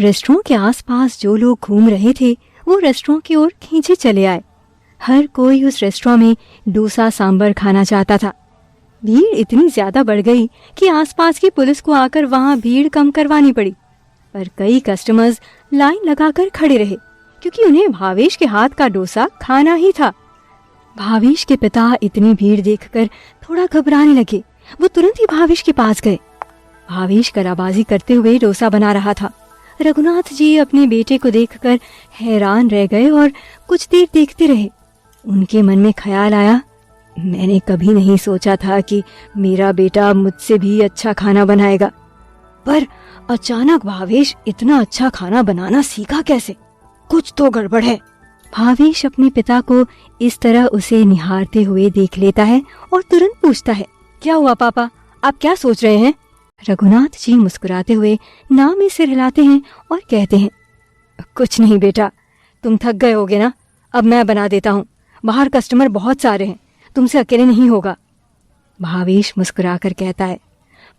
Restaurant के आसपास जो लोग घूम रहे थे वो रेस्टोरेंट की ओर खींचे चले आए। हर कोई उस रेस्टोरेंट में डोसा सांभर खाना चाहता था। भीड़ इतनी ज्यादा बढ़ गई कि आसपास की पुलिस को आकर वहां भीड़ कम करवानी पड़ी, पर कई कस्टमर्स लाइन लगाकर खड़े रहे क्योंकि उन्हें भावेश के हाथ का डोसा खाना ही था। भावेश के पिता इतनी भीड़ देखकर थोड़ा घबराने लगे। वो तुरंत ही भावेश के पास गए। भावेश कलाबाजी करते हुए डोसा बना रहा था। रघुनाथ जी अपने बेटे को देखकर हैरान रह गए और कुछ देर देखते रहे। उनके मन में ख्याल आया, मैंने कभी नहीं सोचा था कि मेरा बेटा मुझसे भी अच्छा खाना बनाएगा, पर अचानक भावेश इतना अच्छा खाना बनाना सीखा कैसे? कुछ तो गड़बड़ है। भावेश अपने पिता को इस तरह उसे निहारते हुए देख लेता है और तुरंत पूछता है, क्या हुआ पापा, आप क्या सोच रहे हैं? रघुनाथ जी मुस्कुराते हुए नाम में सिर हिलाते हैं और कहते हैं, कुछ नहीं बेटा, तुम थक गए होगे ना, अब मैं बना देता हूँ। बाहर कस्टमर बहुत सारे हैं, तुमसे अकेले नहीं होगा। भावेश मुस्कुराकर कहता है,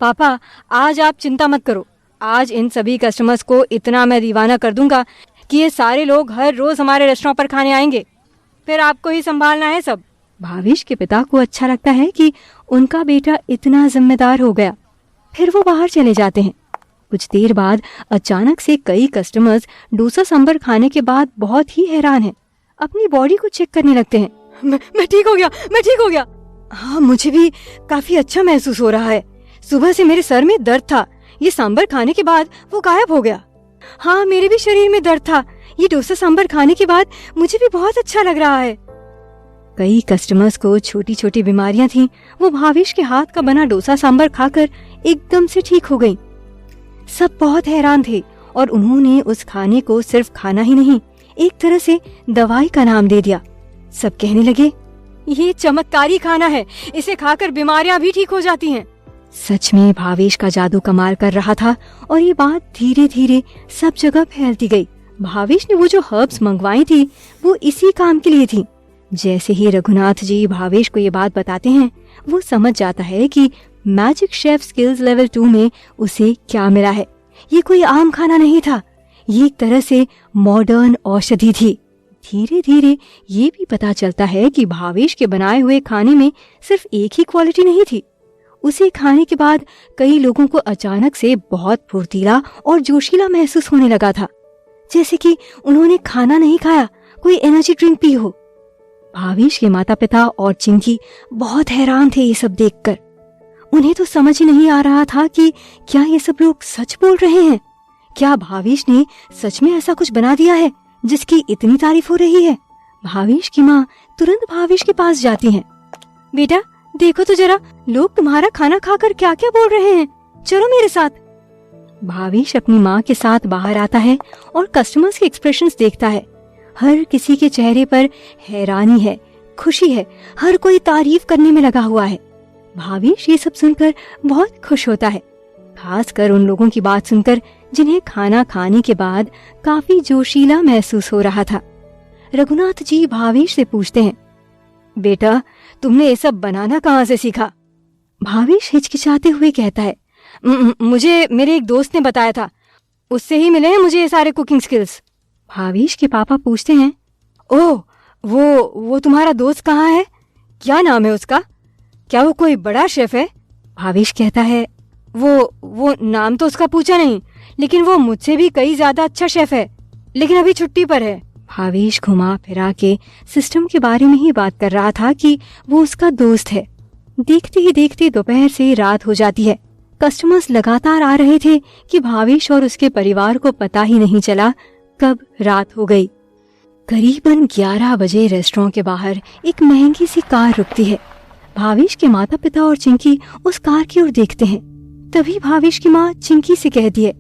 पापा आज आप चिंता मत करो, आज इन सभी कस्टमर्स को इतना मैं दीवाना कर दूंगा कि ये सारे लोग हर रोज हमारे रेस्टोरेंट पर खाने आएंगे, फिर आपको ही संभालना है सब। भावेश के पिता को अच्छा लगता है कि उनका बेटा इतना जिम्मेदार हो गया। फिर वो बाहर चले जाते हैं। कुछ देर बाद अचानक से कई कस्टमर्स डोसा सांभर खाने के बाद बहुत ही हैरान हैं। अपनी बॉडी को चेक करने लगते हैं। मैं ठीक हो गया, मैं ठीक हो गया। हाँ, मुझे भी काफी अच्छा महसूस हो रहा है। सुबह से मेरे सर में दर्द था, ये सांभर खाने के बाद वो गायब हो गया। हाँ, मेरे भी शरीर में दर्द था, ये डोसा सांभर खाने के बाद मुझे भी बहुत अच्छा लग रहा है। कई कस्टमर्स को छोटी छोटी बीमारियां थीं, वो भावेश के हाथ का बना डोसा सांभर खाकर एकदम से ठीक हो गईं। सब बहुत हैरान थे और उन्होंने उस खाने को सिर्फ खाना ही नहीं, एक तरह से दवाई का नाम दे दिया। सब कहने लगे, ये चमत्कारी खाना है, इसे खाकर बीमारियां भी ठीक हो जाती हैं। सच में भावेश का जादू कमाल कर रहा था और ये बात धीरे धीरे सब जगह फैलती गई। भावेश ने वो जो हर्ब्स मंगवाई थी वो इसी काम के लिए थी। जैसे ही रघुनाथ जी भावेश को ये बात बताते हैं, वो समझ जाता है कि मैजिक शेफ स्किल्स लेवल 2 में उसे क्या मिला है। ये कोई आम खाना नहीं था, ये एक तरह से मॉडर्न औषधि थी। धीरे धीरे ये भी पता चलता है कि भावेश के बनाए हुए खाने में सिर्फ एक ही क्वालिटी नहीं थी। उसे खाने के बाद कई लोगों को अचानक से बहुत फुर्तीला और जोशीला महसूस होने लगा था, जैसे कि उन्होंने खाना नहीं खाया, कोई एनर्जी ड्रिंक पी हो। भावेश के माता पिता और चिंकी बहुत हैरान थे ये सब देखकर। उन्हें तो समझ ही नहीं आ रहा था कि क्या ये सब लोग सच बोल रहे हैं। क्या भावेश ने सच में ऐसा कुछ बना दिया है जिसकी इतनी तारीफ हो रही है? भावेश की माँ तुरंत भावेश के पास जाती हैं। बेटा देखो तो जरा, लोग तुम्हारा खाना खाकर क्या क्या बोल रहे हैं, चलो मेरे साथ। भावेश अपनी माँ के साथ बाहर आता है और कस्टमर्स के एक्सप्रेशंस देखता है। हर किसी के चेहरे पर हैरानी है, खुशी है, हर कोई तारीफ करने में लगा हुआ है। भावेश ये सब सुनकर बहुत खुश होता है, खासकर उन लोगों की बात सुनकर जिन्हें खाना खाने के बाद काफी जोशीला महसूस हो रहा था। रघुनाथ जी भावेश से पूछते हैं, बेटा तुमने ये सब बनाना कहाँ से सीखा? भावेश हिचकिचाते हुए कहता है, मुझे मेरे एक दोस्त ने बताया था, उससे ही मिले हैं मुझे ये सारे कुकिंग स्किल्स। भावेश के पापा पूछते हैं, ओह वो तुम्हारा दोस्त कहाँ है, क्या नाम है उसका, क्या वो कोई बड़ा शेफ है? भावेश कहता है, वो नाम तो उसका पूछा नहीं, लेकिन वो मुझसे भी कई ज्यादा अच्छा शेफ है, लेकिन अभी छुट्टी पर है। भावेश घुमा फिरा के सिस्टम के बारे में ही बात कर रहा था कि वो उसका दोस्त है। देखते ही देखते दोपहर से रात हो जाती है। कस्टमर्स लगातार आ रहे थे कि भावेश और उसके परिवार को पता ही नहीं चला कब रात हो गई। करीबन 11 बजे रेस्टोरेंट के बाहर एक महंगी सी कार रुकती है। भावेश के माता पिता और चिंकी उस कार की ओर देखते हैं। तभी भावेश की माँ चिंकी से कहती है,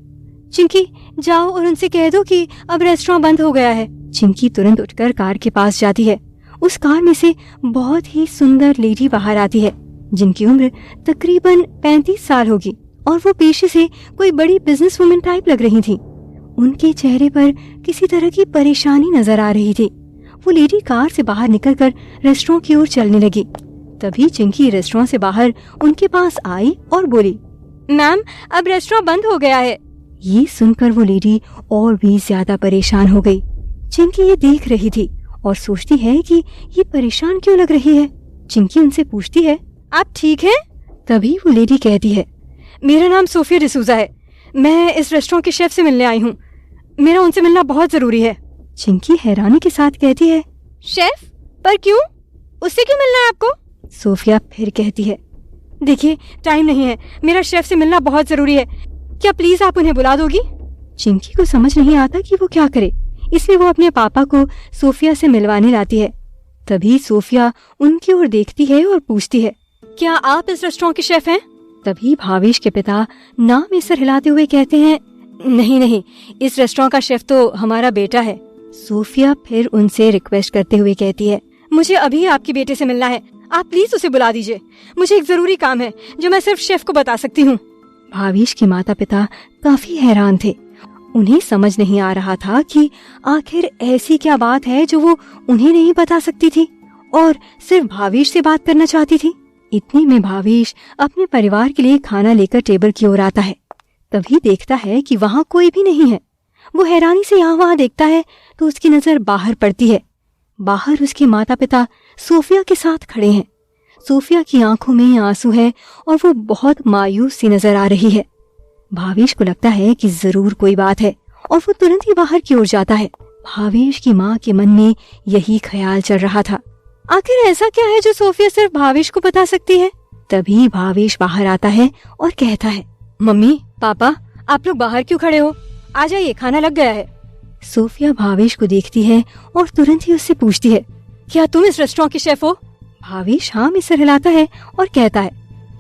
चिंकी जाओ और उनसे कह दो कि अब रेस्टोरेंट बंद हो गया है। चिंकी तुरंत उठकर कार के पास जाती है। उस कार में से बहुत ही सुंदर लेडी बाहर आती है, जिनकी उम्र तकरीबन 35 साल होगी और वो पेशे से कोई बड़ी बिजनेस वुमेन टाइप लग रही थी। उनके चेहरे पर किसी तरह की परेशानी नजर आ रही थी। वो लेडी कार से बाहर निकलकर रेस्टोरेंट की ओर चलने लगी। तभी चिंकी रेस्टोरेंट से बाहर उनके पास आई और बोली, मैम अब रेस्टोरेंट बंद हो गया है। ये सुनकर वो लेडी और भी ज्यादा परेशान हो गई। चिंकी ये देख रही थी और सोचती है कि ये परेशान क्यों लग रही है। चिंकी उनसे पूछती है, आप ठीक हैं? तभी वो लेडी कहती है, मेरा नाम सोफिया डिसूजा है, मैं इस रेस्टोरेंट के शेफ से मिलने आई हूँ, मेरा उनसे मिलना बहुत जरूरी है। चिंकी हैरानी के साथ कहती है, शेफ? पर क्यों? उससे क्यों मिलना है आपको? सोफिया फिर कहती है, देखिए टाइम नहीं है, मेरा शेफ से मिलना बहुत जरूरी है, क्या प्लीज आप उन्हें बुला दोगी? चिंकी को समझ नहीं आता कि वो क्या करे, इसलिए वो अपने पापा को सोफिया से मिलवाने लाती है। तभी सोफिया उनकी ओर देखती है और पूछती है, क्या आप इस रेस्टोरेंट के शेफ हैं? तभी भावेश के पिता नाम में सर हिलाते हुए कहते हैं, नहीं नहीं, इस रेस्टोरेंट का शेफ तो हमारा बेटा है। सोफिया फिर उनसे रिक्वेस्ट करते हुए कहती है, मुझे अभी आपके बेटे से मिलना है, आप प्लीज उसे बुला दीजिए, मुझे एक जरूरी काम है जो मैं सिर्फ शेफ को बता सकती हूँ। भावेश के माता पिता काफी हैरान थे, उन्हें समझ नहीं आ रहा था कि आखिर ऐसी क्या बात है जो वो उन्हें नहीं बता सकती थी और सिर्फ भावेश से बात करना चाहती थी। इतने में भावेश अपने परिवार के लिए खाना लेकर टेबल की ओर आता है। तभी देखता है कि वहाँ कोई भी नहीं है। वो हैरानी से यहाँ वहाँ देखता है तो उसकी नजर बाहर पड़ती है। बाहर उसके माता पिता सोफिया के साथ खड़े हैं। सोफिया की आंखों में आंसू है और वो बहुत मायूस सी नजर आ रही है। भावेश को लगता है कि जरूर कोई बात है और वो तुरंत ही बाहर की ओर जाता है। भावेश की माँ के मन में यही ख्याल चल रहा था, आखिर ऐसा क्या है जो सोफिया सिर्फ भावेश को बता सकती है। तभी भावेश बाहर आता है और कहता है, मम्मी पापा आप लोग बाहर क्यों खड़े हो, आ जाइए, खाना लग गया है। सोफिया भावेश को देखती है और तुरंत ही उससे पूछती है, क्या तुम इस रेस्टोरेंट के शेफ हो? भावेश हाँ में सर हिलाता है और कहता है,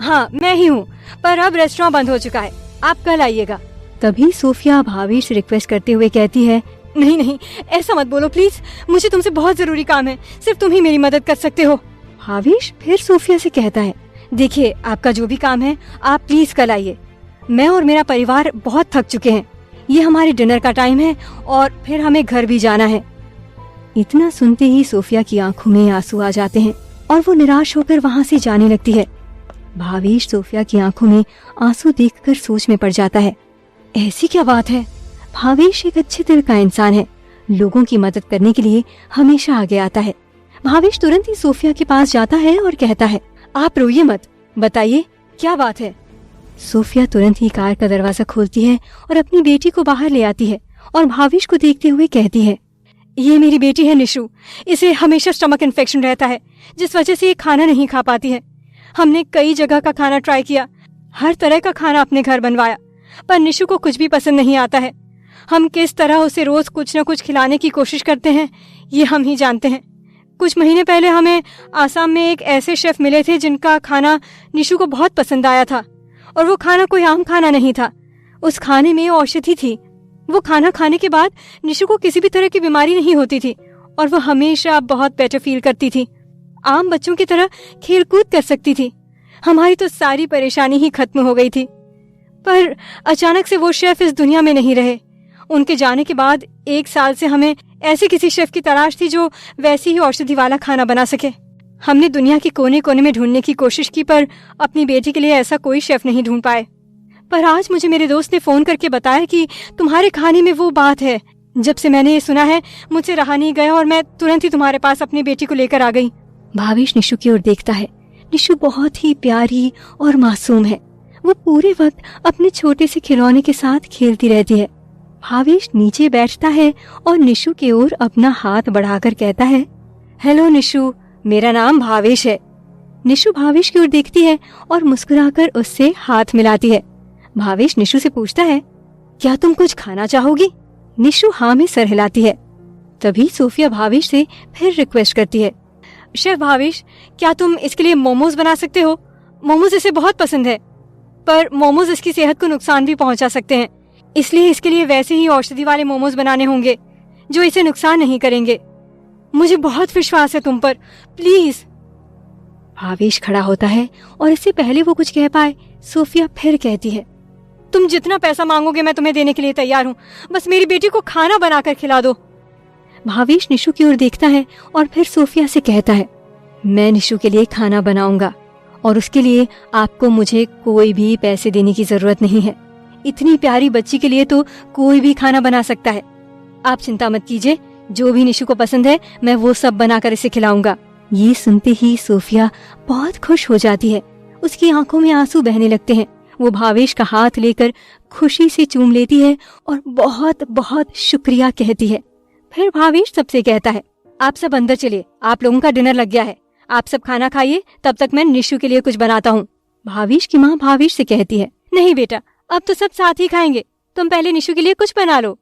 हाँ मैं ही हूँ, पर अब रेस्टोरेंट बंद हो चुका है, आप कल आइएगा। तभी सोफिया भावेश से रिक्वेस्ट करते हुए कहती है, नहीं नहीं ऐसा मत बोलो प्लीज, मुझे तुमसे बहुत जरूरी काम है, सिर्फ तुम ही मेरी मदद कर सकते हो। भावेश फिर सोफिया से कहता है, देखिए आपका जो भी काम है आप प्लीज कल आइए, मैं और मेरा परिवार बहुत थक चुके हैं, ये हमारे डिनर का टाइम है और फिर हमें घर भी जाना है। इतना सुनते ही सोफिया की आंखों में आंसू आ जाते हैं और वो निराश होकर वहाँ से जाने लगती है। भावेश सोफिया की आंखों में आंसू देखकर सोच में पड़ जाता है, ऐसी क्या बात है। भावेश एक अच्छे दिल का इंसान है, लोगों की मदद करने के लिए हमेशा आगे आता है। भावेश तुरंत ही सोफिया के पास जाता है और कहता है, आप रोइए मत, बताइए क्या बात है। सोफिया तुरंत ही कार का दरवाजा खोलती है और अपनी बेटी को बाहर ले आती है और भावेश को देखते हुए कहती है, ये मेरी बेटी है निशु, इसे हमेशा स्टमक इन्फेक्शन रहता है जिस वजह से ये खाना नहीं खा पाती है। हमने कई जगह का खाना ट्राई किया, हर तरह का खाना अपने घर बनवाया, पर निशु को कुछ भी पसंद नहीं आता है। हम किस तरह उसे रोज कुछ न कुछ खिलाने की कोशिश करते हैं ये हम ही जानते हैं। कुछ महीने पहले हमें आसाम में एक ऐसे शेफ मिले थे जिनका खाना निशु को बहुत पसंद आया था और वो खाना कोई आम खाना नहीं था, उस खाने में औषधि थी। वो खाना खाने के बाद निशु को किसी भी तरह की बीमारी नहीं होती थी और वो हमेशा बहुत बेटर फील करती थी, आम बच्चों की तरह खेल कूद कर सकती थी। हमारी तो सारी परेशानी ही खत्म हो गई थी। पर अचानक से वो शेफ इस दुनिया में नहीं रहे। उनके जाने के बाद 1 साल से हमें ऐसे किसी शेफ की तलाश थी जो वैसी ही औषधि वाला खाना बना सके। हमने दुनिया के कोने कोने में ढूंढने की कोशिश की पर अपनी बेटी के लिए ऐसा कोई शेफ नहीं ढूंढ पाए। पर आज मुझे मेरे दोस्त ने फोन करके बताया कि तुम्हारे खाने में वो बात है। जब से मैंने ये सुना है मुझसे रहा नहीं गया और मैं तुरंत ही तुम्हारे पास अपनी बेटी को लेकर आ गई। भावेश निशु की ओर देखता है। निशु बहुत ही प्यारी और मासूम है, वो पूरे वक्त अपने छोटे से खिलौने के साथ खेलती रहती है। भावेश नीचे बैठता है और निशु की ओर अपना हाथ बढ़ाकर कहता है, हेलो निशु, मेरा नाम भावेश है। निशु भावेश की ओर देखती है और मुस्कुराकर उससे हाथ मिलाती है। भावेश निशु से पूछता है, क्या तुम कुछ खाना चाहोगी? निशु हाँ में सर हिलाती है। तभी सोफिया भावेश से फिर रिक्वेस्ट करती है, शेफ भावेश, क्या तुम इसके लिए मोमोज बना सकते हो? मोमोज इसे बहुत पसंद है, पर मोमोज इसकी सेहत को नुकसान भी पहुंचा सकते हैं, इसलिए इसके लिए वैसे ही औषधि वाले मोमोज बनाने होंगे जो इसे नुकसान नहीं करेंगे। मुझे बहुत विश्वास है तुम पर, प्लीज। भावेश खड़ा होता है और इससे पहले वो कुछ कह पाए सोफिया फिर कहती है, तुम जितना पैसा मांगोगे मैं तुम्हें देने के लिए तैयार हूँ, बस मेरी बेटी को खाना बनाकर खिला दो। भावेश निशु की ओर देखता है और फिर सोफिया से कहता है, मैं निशु के लिए खाना बनाऊंगा और उसके लिए आपको मुझे कोई भी पैसे देने की जरूरत नहीं है। इतनी प्यारी बच्ची के लिए तो कोई भी खाना बना सकता है। आप चिंता मत कीजिए, जो भी निशु को पसंद है मैं वो सब बनाकर इसे खिलाऊंगा। ये सुनते ही सोफिया बहुत खुश हो जाती है। उसकी आंखों में आंसू बहने लगते हैं। वो भावेश का हाथ लेकर खुशी से चूम लेती है और बहुत बहुत शुक्रिया कहती है। फिर भावेश सबसे कहता है, आप सब अंदर चलिए, आप लोगों का डिनर लग गया है। आप सब खाना खाइए, तब तक मैं निशु के लिए कुछ बनाता हूँ। भावेश की माँ भावेश से कहती है, नहीं बेटा, अब तो सब साथ ही खाएंगे, तुम पहले निशु के लिए कुछ बना लो।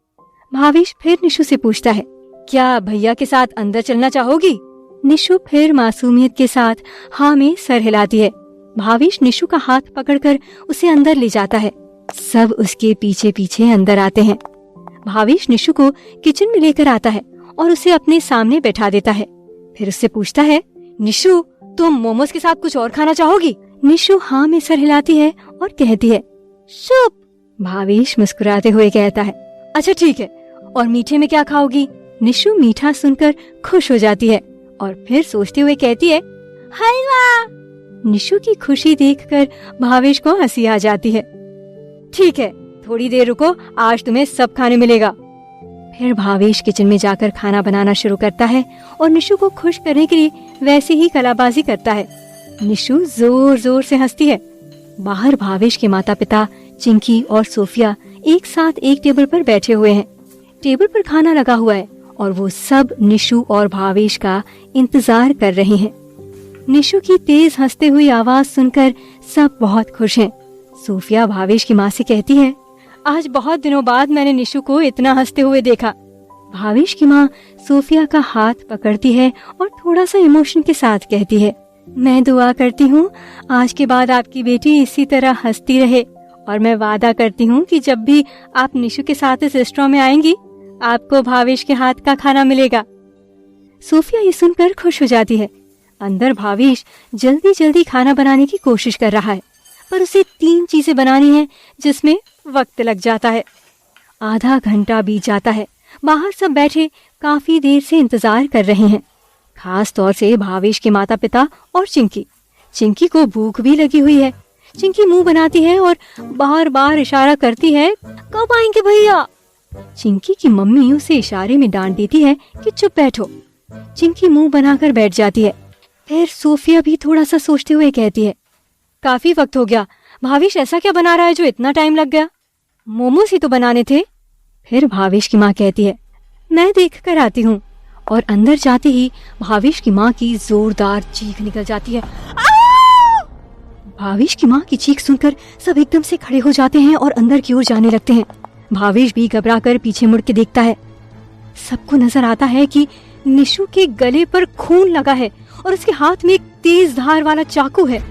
भावेश फिर निशु से पूछता है, क्या भैया के साथ अंदर चलना चाहोगी? निशु फिर मासूमियत के साथ हाँ में सर हिलाती है। भावेश निशु का हाथ पकड़कर उसे अंदर ले जाता है। सब उसके पीछे पीछे अंदर आते हैं। भावेश निशु को किचन में लेकर आता है और उसे अपने सामने बैठा देता है। फिर उससे पूछता है, निशु, तुम मोमोज के साथ कुछ और खाना चाहोगी? निशु हाँ में सर हिलाती है और कहती है, सूप। भावेश मुस्कुराते हुए कहता है, अच्छा ठीक है, और मीठे में क्या खाओगी? निशु मीठा सुनकर खुश हो जाती है और फिर सोचते हुए कहती है, हलवा। निशु की खुशी देखकर भावेश को हंसी आ जाती है। ठीक है, थोड़ी देर रुको, आज तुम्हें सब खाने मिलेगा। फिर भावेश किचन में जाकर खाना बनाना शुरू करता है और निशु को खुश करने के लिए वैसे ही कलाबाजी करता है। निशु जोर जोर से हंसती है। बाहर भावेश के माता पिता चिंकी और सोफिया एक साथ एक टेबल पर बैठे हुए हैं। टेबल पर खाना लगा हुआ है और वो सब निशु और भावेश का इंतजार कर रहे हैं। निशु की तेज हंसते हुई आवाज सुनकर सब बहुत खुश हैं। सोफिया भावेश की माँ से कहती है, आज बहुत दिनों बाद मैंने निशु को इतना हंसते हुए देखा। भावेश की माँ सोफिया का हाथ पकड़ती है और थोड़ा सा इमोशन के साथ कहती है, मैं दुआ करती हूँ आज के बाद आपकी बेटी इसी तरह हंसती रहे, और मैं वादा करती हूँ कि जब भी आप निशु के साथ इस रेस्टोरेंट में आएंगी, आपको भावेश के हाथ का खाना मिलेगा। सोफिया ये सुनकर खुश हो जाती है। अंदर भावेश जल्दी जल्दी खाना बनाने की कोशिश कर रहा है, पर उसे 3 चीजें बनानी है जिसमें वक्त लग जाता है। आधा घंटा बीत जाता है। बाहर सब बैठे काफी देर से इंतजार कर रहे हैं, खास तौर से भावेश के माता पिता और चिंकी। चिंकी को भूख भी लगी हुई है। चिंकी मुंह बनाती है और बार बार इशारा करती है, कब आएंगे भैया? चिंकी की मम्मी उसे इशारे में डांट देती है कि चुप बैठो। चिंकी मुंह बनाकर बैठ जाती है। फिर सोफिया भी थोड़ा सा सोचते हुए कहती है, काफी वक्त हो गया, भावेश ऐसा क्या बना रहा है जो इतना टाइम लग गया? मोमोज ही तो बनाने थे। फिर भावेश की माँ कहती है, मैं देख कर आती हूँ। और अंदर जाते ही भावेश की माँ की जोरदार चीख निकल जाती है। भावेश की माँ की चीख सुनकर सब एकदम से खड़े हो जाते हैं और अंदर की ओर जाने लगते हैं। भावेश भी घबराकर पीछे मुड़ के देखता है। सबको नजर आता है कि निशु के गले पर खून लगा है और उसके हाथ में एक तेज धार वाला चाकू है।